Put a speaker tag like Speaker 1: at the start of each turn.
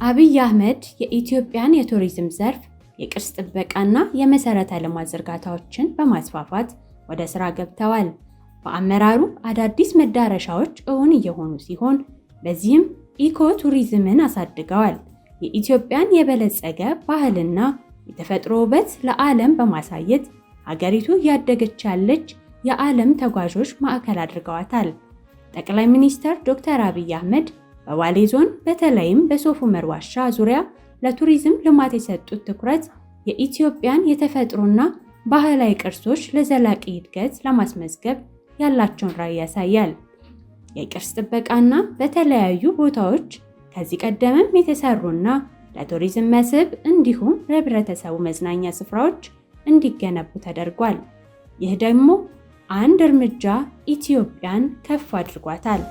Speaker 1: አብይ አህመድ የኢትዮጵያን የቱሪዝም ዘርፍ የቅርስ ጥበቃና የመሰረተ ልማት ዝርጋታዎችን በማስፋፋት ወደ ስራ ገብተዋል። በአመራሩ አዳዲስ መዳረሻዎች እውን እየሆኑ ሲሆን በዚህም ኢኮ ቱሪዝምን አሳድገዋል። የኢትዮጵያን የበለጸገ ባህልና የተፈጥሮ ውበት ለዓለም በማሳየት ሀገሪቱ ያደገች ያለች የዓለም ተጓዦች ማዕከል አድርገዋታል። ጠቅላይ ሚኒስትር ዶክተር አብይ አህመድ በባሌ ዞን በተለይም በሶፍ ዑመር ዋሻ ዙሪያ ለቱሪዝም ልማት የሰጡት ትኩረት የኢትዮጵያን የተፈጥሮና ባህላዊ ቅርሶች ለዘላቂ እድገት ለማስመዝገብ ያላቸውን ራዕይ ያሳያል። የቅርስ ጥበቃና በተለያዩ ቦታዎች ከዚህ ቀደምም የተሰሩና ለቱሪዝም መስህብ እንዲሁም ለህብረተሰቡ መዝናኛ ስፍራዎች እንዲገነቡ ተደርጓል። ይህ ደግሞ አንድ እርምጃ ኢትዮጵያን ከፍ አድርጓታል።